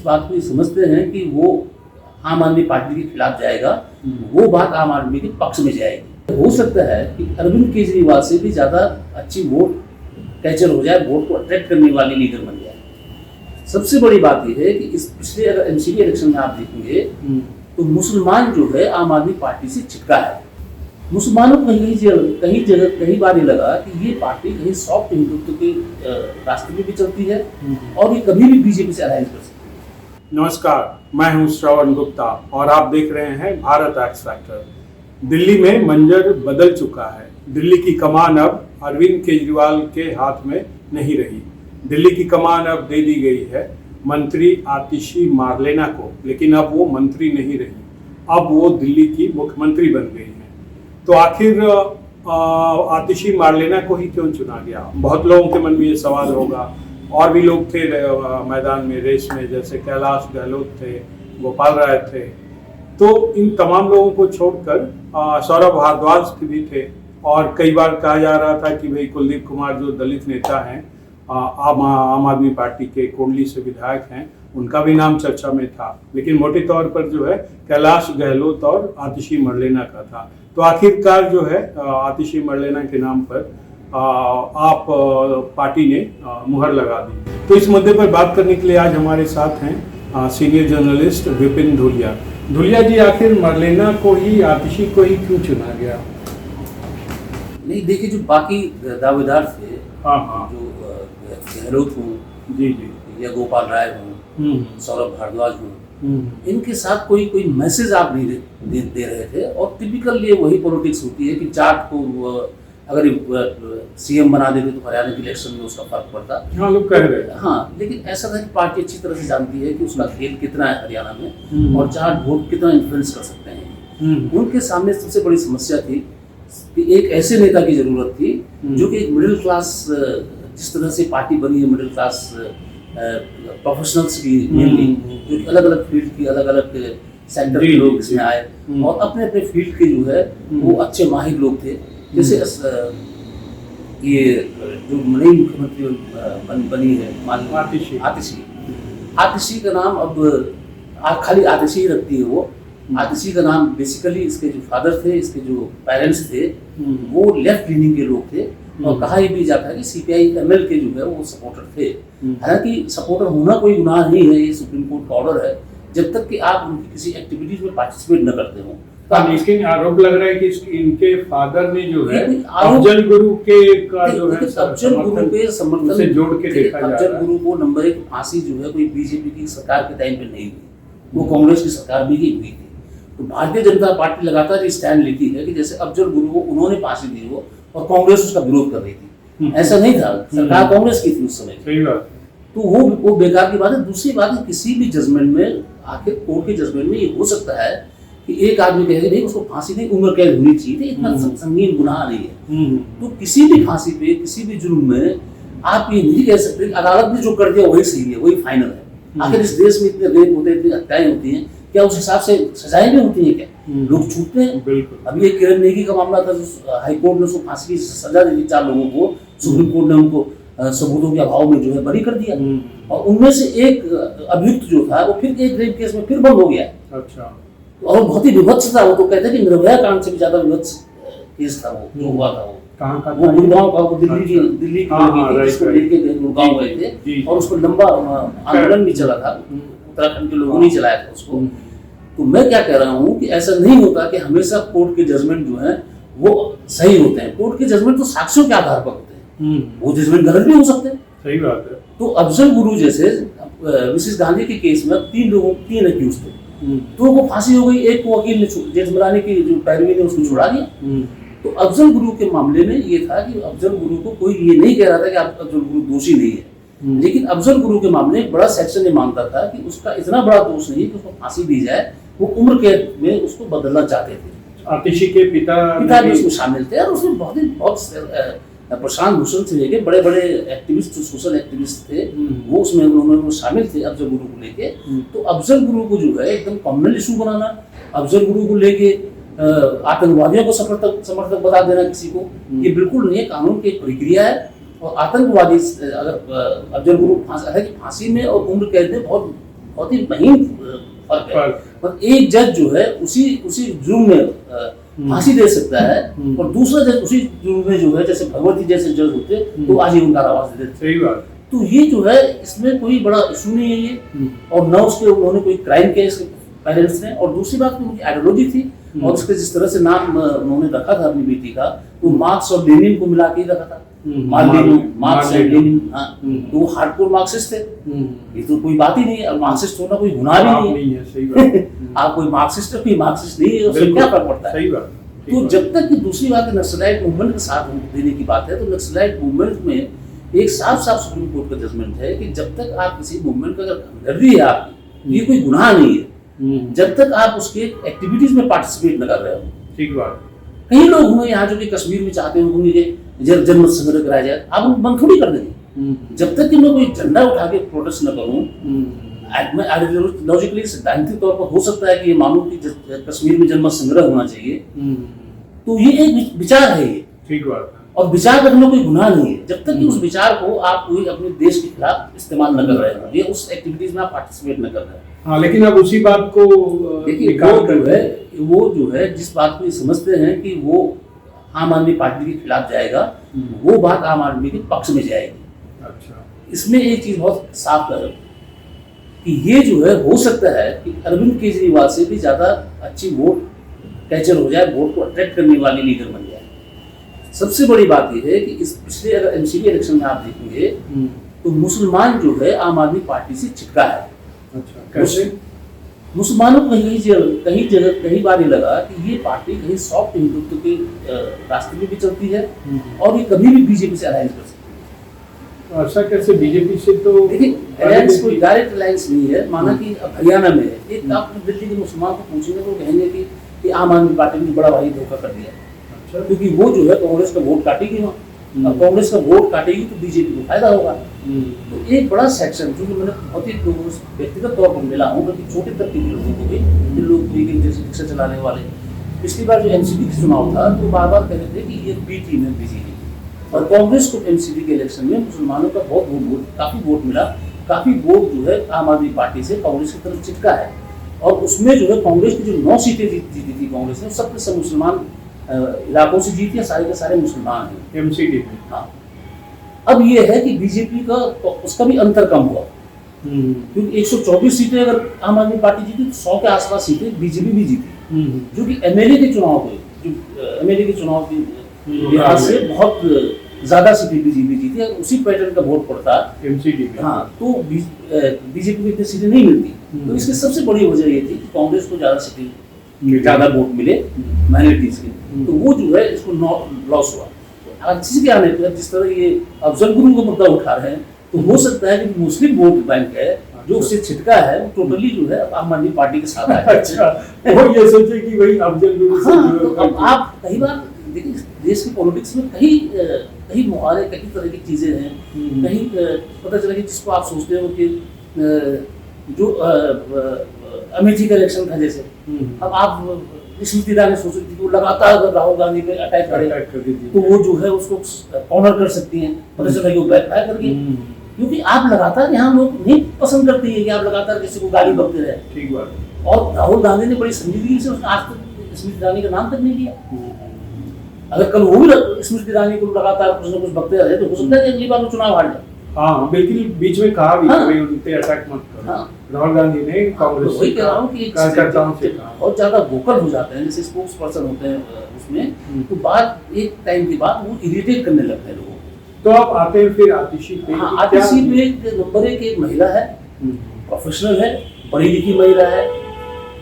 इस बात को समझते हैं कि वो आम आदमी पार्टी के खिलाफ जाएगा, वो बात आम आदमी के पक्ष में जाएगी। हो सकता है कि अरविंद केजरीवाल से भी ज़्यादा अच्छी वोट कैचर हो जाए, वोट को अट्रैक्ट करने वाली लीडर बन जाए। सबसे बड़ी बात यह है कि इस पिछले अगर एमसीडी इलेक्शन में आप देखेंगे तो मुसलमान जो है आम आदमी पार्टी से चिपका है। मुसलमानों को कहीं बार ये लगा कि ये पार्टी कहीं सॉफ्ट हिंदुत्व के रास्ते में भी चलती है और ये कभी भी बीजेपी से अलायंस कर सकती है। नमस्कार, मैं हूं श्रवण गुप्ता और आप देख रहे हैं भारत एक्स फैक्टर। दिल्ली में मंजर बदल चुका है। दिल्ली की कमान अब अरविंद केजरीवाल के हाथ में नहीं रही। दिल्ली की कमान अब दे दी गई है मंत्री आतिशी मार्लेना को, लेकिन अब वो मंत्री नहीं रही, अब वो दिल्ली की मुख्यमंत्री बन गई है। तो आखिर आतिशी मार्लेना को ही क्यों चुना गया? बहुत लोगों के मन में ये सवाल होगा। और भी लोग थे मैदान में, रेस में, जैसे कैलाश गहलोत थे, गोपाल राय थे। तो इन तमाम लोगों को छोड़कर सौरभ भारद्वाज भी थे और कई बार कहा जा रहा था कि भाई कुलदीप कुमार जो दलित नेता हैं, आम आदमी पार्टी के कोंडली से विधायक हैं, उनका भी नाम चर्चा में था। लेकिन मोटे तौर पर जो है कैलाश गहलोत और आतिशी मार्लेना का था। तो आखिरकार जो है आतिशी मार्लेना के नाम पर आप पार्टी ने मुहर लगा दी। तो इस मुद्दे पर बात करने के लिए आज हमारे साथ हैं सीनियर जर्नलिस्ट विपिन धुलिया। धुलिया जी, आखिर मार्लेना को ही, आतिशी को ही क्यों चुना गया? नहीं, देखिए, जो बाकी दावेदार थे, हाँ, जो गहलोत हूँ जी, या गोपाल राय हूँ, सौरभ भारद्वाज हूँ, इनके साथ कोई मैसेज आप नहीं दे रहे थे। और टिपिकल ये वही पॉलिटिक्स होती है कि जाट को अगर सीएम बना देते तो हरियाणा के इलेक्शन में उसका फर्क पड़ता। हाँ, लोग कह रहे हैं। हाँ, लेकिन ऐसा था कि पार्टी अच्छी तरह से जानती है कि उसका खेल कितना है हरियाणा में और जाट वोट कितना इन्फ्लुएंस कर सकते हैं। उनके सामने सबसे बड़ी समस्या थी कि एक ऐसे नेता की जरूरत थी जो कि एक मिडिल क्लास, जिस तरह से पार्टी बनी है मिडिल क्लास प्रोफेशनल्स की, जो अलग अलग फील्ड की, अलग अलग सेक्टर के लोग इसमें आए और अपने अपने फील्ड के जो है वो अच्छे माहिर लोग थे। जैसे ये जो नई मुख्यमंत्री बनी है आतिशी का नाम अब खाली आतिशी ही रखती है वो। आतिशी का नाम बेसिकली इसके जो फादर थे, इसके जो पेरेंट्स थे, वो लेफ्ट लीनिंग के लोग थे और कहा यह भी जाता है कि सीपीआई एमएल के जो है वो सपोर्टर थे। हालांकि सपोर्टर होना कोई गुनाह नहीं है, ये सुप्रीम कोर्ट का ऑर्डर है, जब तक कि आप उनकी किसी एक्टिविटीज में पार्टिसिपेट न करते हो। लेकिन आरोप लग रहा है कि इनके फादर ने जो है अफजल गुरु के का जो है अफजल गुरु के समर्थन से जोड़ के देखा जा रहा है। अफजल गुरु को नंबर 1 फांसी जो है कोई बीजेपी की सरकार के टाइम पे नहीं हुई, वो कांग्रेस की सरकार भी की हुई थी। तो भारतीय जनता पार्टी लगातार स्टैंड लेती है कि जैसे अफजल गुरु को उन्होंने फांसी दी हो और कांग्रेस उसका विरोध कर रही थी। ऐसा नहीं था, सरकार कांग्रेस की थी उस समय। सही बात। तो वो बेकार की बात है। दूसरी बात है, किसी भी जजमेंट में, आखिर कोर्ट के जजमेंट में ये हो सकता है कि एक आदमी कहेगा नहीं उसको फांसी नहीं, उम्र कैद होनी चाहिए थी, इतना संगीन गुनाह नहीं है। तो किसी भी फांसी पे, किसी भी जुर्म में आप ये नहीं कह सकते कि अदालत ने जो कर दिया वही सही है, वही फाइनल है। आखिर इस देश में इतने रेप होते हैं, इतनी हत्याएं होती हैं, क्या उस हिसाब से सजाएं भी होती हैं? क्या लोग छूटते हैं? बिल्कुल। अभी एक किरण नेगी का मामला था, हाईकोर्ट ने उसको फांसी की सजा दी 4 लोगों को, सुप्रीम कोर्ट ने उनको सबूतों के अभाव में जो है बरी कर दिया। और उनमें से एक अभियुक्त जो था वो फिर एक रेप केस में फिर बंद हो गया। अच्छा। और बहुत ही विभत्स था वो, तो कहते हैं कि निर्भया कांड से भी ज्यादा विभत्स केस था वो, जो हुआ था वो। कहाँ का? वो गुड़गांव का, वो दिल्ली इसको लेके गुड़गांव गए थे और उसको लंबा आंदोलन भी चला था, उत्तराखंड के लोगों ने चलाया था उसको। तो मैं क्या कह रहा हूँ कि ऐसा नहीं होता कि हमेशा कोर्ट के जजमेंट जो है वो सही होते हैं। कोर्ट के जजमेंट तो साक्ष्यों के आधार पर होते हैं, वो जजमेंट गलत भी हो सकते हैं। सही बात है। तो अफजल गुरु जैसे मिसेस गांधी के केस में 3 अक्यूज थे, 2 को फांसी हो गई, एक को वकील ने जेठमलानी की जो पैरवी ने उसको छुड़ा दिया। तो अफजल गुरु के मामले में ये था कि अफजल गुरु को कोई ये नहीं कह रहा था कि आप अफजल गुरु दोषी नहीं है, लेकिन अफजल गुरु के मामले एक बड़ा सेक्शन ये मानता था कि उसका इतना बड़ा दोष नहीं कि उसको फांसी दी जाए, वो उम्र कैद में उसको बदलना चाहते थे। आतिशी के पिता भी उसमें शामिल थे और उसमें बहुत प्रशांत भूषण से लेके बड़े बड़े एक्टिविस्ट, सोशल एक्टिविस्ट थे, वो उसमें उन्होंने शामिल थे अफजल गुरु को लेके। तो अफजल गुरु को जो है एकदम कॉमनल इशू बनाना, अफजल गुरु को लेके आतंकवादियों को समर्थक बता देना किसी को, ये बिल्कुल नहीं है। कानून की एक प्रक्रिया है और आतंकवादी अगर अफजल गुरु फांसी में और उम्र कैद में बहुत बहुत ही महीन फर्क है। पर एक जज जो है उसी जुर्म में फांसी दे सकता है और दूसरा जज उसी जुर्म में जो है, जैसे भगवती जैसे जज होते तो आजीवन कारावास दे देते। सही बात। तो ये जो है इसमें कोई बड़ा इशू नहीं है ये, और न उसके उन्होंने कोई क्राइम किया इसके पेरेंट्स ने, और दूसरी बात उनकी आइडियोलॉजी थी और उसके जिस तरह से नाम उन्होंने रखा था अपनी बेटी का, वो मार्क्स और लेनिन को मिला के ही रखा था, मार्क्स और लेनिन। हाँ, तो वो हार्डकोर मार्क्सिस्ट थे, ये तो कोई बात ही नहीं है। और मार्क्सिस्ट होना कोई गुनाह भी नहीं है। सही बात। आप कोई मार्क्सिस्ट है कोई मार्क्सिस्ट नहीं है, उससे क्या फर्क पड़ता है। सही बात। तो जब तक कि दूसरी बात नक्सलाइट मूवमेंट का साथ देने की बात है, तो नक्सलाइट मूवमेंट में एक साफ साफ सुप्रीम कोर्ट का जजमेंट है कि जब तक आप किसी मूवमेंट का अगर हमदर्दी है आपकी, ये कोई गुनाह नहीं है जब तक आप उसके एक्टिविटीज में पार्टिसिपेट न कर रहे हो। ठीक बात। कई लोग होंगे यहाँ जो कि कश्मीर में चाहते होंगे कि जनमत संग्रह कराया जाए, आप उनको बंद थोड़ी कर देंगे। जब तक कि मैं कोई झंडा उठा के प्रोटेस्ट न करूँ, मैं आइडियोलॉजिकली सिद्धांतिक तौर पर हो सकता है कि ये मानूं कि कश्मीर में जनमत संग्रह होना चाहिए, तो ये एक विचार है ये। ठीक बात। और विचार करना कोई गुनाह नहीं है जब तक कि उस विचार को आप कोई अपने देश के खिलाफ इस्तेमाल न कर रहे हो, ये उस एक्टिविटीज में आप पार्टिसिपेट न कर रहे हो। हाँ, लेकिन अब उसी बात को देखिए वो जो है जिस बात को ये समझते हैं कि वो आम आदमी पार्टी के खिलाफ जाएगा, वो बात आम आदमी के पक्ष में जाएगी। अच्छा। इसमें एक चीज बहुत साफ है कि ये जो है हो सकता है कि अरविंद केजरीवाल से भी ज्यादा अच्छी वोट कैचर हो जाए, वोट को अट्रैक्ट करने वाली लीडर बन जाए। सबसे बड़ी बात यह है कि इस पिछले अगर एमसीडी इलेक्शन में आप देखेंगे तो मुसलमान जो है आम आदमी पार्टी से चिपका है। अच्छा, कैसे? मुसलमानों को कहीं बार ये लगा कि ये पार्टी कहीं सॉफ्ट हिंदुत्व के रास्ते में भी चलती है और ये कभी भी बीजेपी से अलायंस कर सकती है। ऐसा कैसे? बीजेपी से तो देखिए अलायंस कोई डायरेक्ट अलायंस नहीं है। माना कि अब हरियाणा में है, एक आप दिल्ली के मुसलमान को पूछेंगे तो कहेंगे कि आम आदमी पार्टी ने बड़ा भारी धोखा कर दिया, क्योंकि वो जो है कांग्रेस का वोट काटेगी वहाँ। अब कांग्रेस का वोट काटेगी तो बीजेपी को फायदा होगा। तो एक बड़ा सेक्शन जो मैंने बहुत ही लोगों से व्यक्तिगत तौर पर मिला हूँ, क्योंकि छोटे तबके के लोगों को भी, जिन लोग जैसे रिक्शा चलाने वाले, पिछली बार जो एमसीडी का चुनाव था तो बार बार कह रहे थे कि ये बी टीम है बीजेपी, और कांग्रेस को एमसीडी के इलेक्शन में मुसलमानों का बहुत काफी वोट मिला, काफी वोट जो है आम आदमी पार्टी से कांग्रेस की तरफ चिपका है। और उसमें जो है कांग्रेस की जो 9 सीटें जीती थी कांग्रेस ने, सब के सब मुसलमान इलाकों से जीती है, सारे के सारे मुसलमान हैं एमसीडी में। हाँ, अब ये है कि बीजेपी का उसका भी अंतर कम हुआ, क्योंकि 124 सीटें अगर आम आदमी पार्टी जीती तो 100 के आसपास सीटें बीजेपी भी जीती, जो कि एमएलए के चुनाव के लिहाज से बहुत ज्यादा सीटें बीजेपी जीती है। उसी पैटर्न का वोट पड़ता एमसीडी में। हाँ, तो बीजेपी को इतनी सीटें नहीं मिलती। तो इसकी सबसे बड़ी वजह ये थी कि कांग्रेस को ज्यादा वोट मिले माइनॉरिटीज के, तो वो जो है इसको लॉस हुआ। तो के आने पर जिस तरह ये अफजल गुरु का मुद्दा उठा रहे हैं, तो हो सकता है कि मुस्लिम वोट बैंक है जो उससे छिटका है, वो टोटली जो है आम आदमी पार्टी के साथ आया। अच्छा, वो ये सोचे कि भाई अफजल गुरु से हाँ, तो अब आप कई बार देखिए देश की पॉलिटिक्स में कहीं मुहारे, कई तरह की चीजें हैं, कहीं पता चला कि जिसको आप सोचते हो कि जो अमेठी का इलेक्शन था जैसे, अब आप स्मृति ईरानी सोच रही थी कि वो लगातार अगर राहुल गांधी पे अटैक करे तो वो जो है उसको कॉर्नर कर सकती हैं, पता चला कि वो बैकफायर कर गई, क्योंकि आप लगातार यहाँ लोग नहीं पसंद करते हैं कि आप लगातार किसी को गाली बकते रहे। ठीक बात। और राहुल गांधी ने बड़ी संजीदगी से उसने आज तक स्मृति ईरानी का नाम तक नहीं लिया। अगर कल वो भी स्मृति ईरानी को लगातार कुछ न कुछ बकते रहे तो हो सकता है कि अगली बार वो चुनाव हार जाए। हाँ, बिल्कुल बीच में कहा भी भाई उनपे अटैक मत करो। राहुल गांधी ने कांग्रेस वही कह रहा हूँ कि कार्यकर्ताओं से बहुत ज्यादा वोकल हो जाते हैं, जैसे स्पोक्स पर्सन होते हैं उसमें, तो बात एक टाइम के बाद वो इरिटेट करने लगते हैं लोगों को। तो आप आते हैं फिर आतिशी पे। हाँ, आतिशी पे नंबर एक महिला है, प्रोफेशनल है, पढ़ी लिखी महिला है,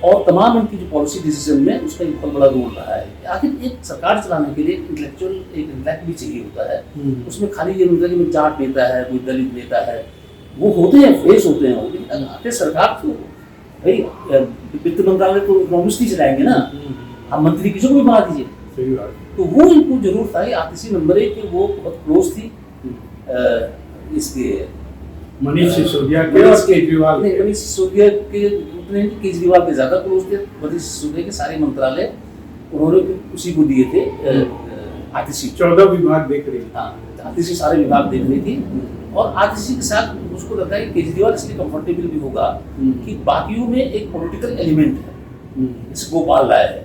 और तमाम उनकी जो पॉलिसी डिसीजन में उसका एक बहुत बड़ा रोल रहा है। आखिर एक सरकार चलाने के लिए इंटेलेक्ट भी चाहिए होता है। उसमें खाली ये नहीं कि कोई जाट नेता है, कोई दलित नेता है, वो होते हैं, फेस होते हैं, लेकिन आखिर सरकार तो भाई वित्त मंत्रालय तो इकोनॉमिस्ट ही चलाएंगे ना, आप मंत्री किसी को भी बना दीजिए। सही बात। तो वो इनको जरूर था कि आतिशी नंबर एक के वो बहुत क्लोज थी इसके मनीष सिसोदिया के और केजरीवाल के। मनीष सिसोदिया के उतने केजरीवाल के ज्यादा क्लोज थे। मनीष सिसोदिया के सारे मंत्रालय उन्होंने उसी को दिए थे, आतिशी। 14 विभाग देख रही थी। हाँ, आतिशी सारे विभाग देख रही थी। और आतिशी के साथ उसको लगता है कि केजरीवाल इसलिए कंफर्टेबल भी होगा कि बाकियों में एक पॉलिटिकल एलिमेंट है, जैसे गोपाल राय है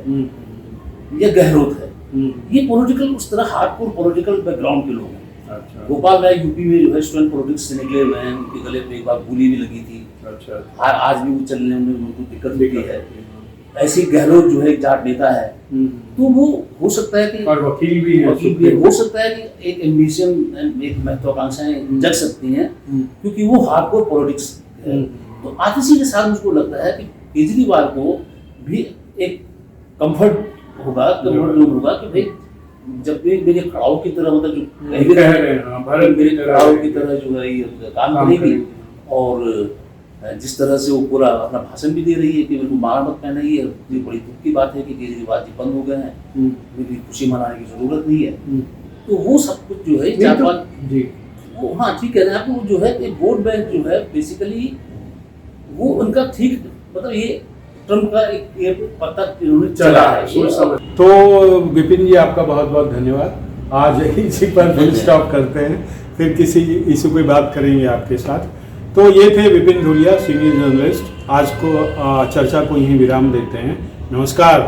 या गहलोत है, ये पॉलिटिकल उस तरह हार्डकोर पॉलिटिकल बैकग्राउंड के लोग हैं। अच्छा। गोपाल राय यूपी में जो है स्टूडेंट पॉलिटिक्स से निकले हुए हैं, उनके गले पे एक बार गोली भी लगी थी। अच्छा। आज भी वो चलने में उनको दिक्कत होती है। ऐसे गहलोत जो है एक जाट नेता है, तो वो हो सकता है कि और वकील भी है, हो सकता है कि एक एम्बिशन, एक महत्वाकांक्षाएं जग सकती हैं, क्योंकि वो हार्डकोर पॉलिटिक्स है। तो आतिशी के साथ मुझको लगता है कि केजरीवाल को भी एक कंफर्ट होगा कि भाई जब भी मेरे खड़ाऊ की तरह, मतलब जो कह रहे हैं मेरे खड़ाऊ की तरह जो है ये काम करेगी, और जिस तरह से वो पूरा अपना भाषण भी दे रही है कि मेरे को मारा मत पहना, ये बड़ी दुख की बात है कि केजरीवाल जी बंद हो गए हैं, मेरी खुशी मनाने की जरूरत नहीं है। तो वो सब कुछ जो है वो, हाँ ठीक है आपको, जो है वोट बैंक जो है बेसिकली वो उनका ठीक, मतलब ये ट्रम्प का एक पत्ता इन्होंने चला है। तो विपिन जी आपका बहुत बहुत धन्यवाद। आज इसी पर फिर स्टॉप करते हैं, फिर किसी इशू पे बात करेंगे आपके साथ। तो ये थे विपिन धूलिया, सीनियर जर्नलिस्ट। आज को चर्चा को यहीं विराम देते हैं। नमस्कार।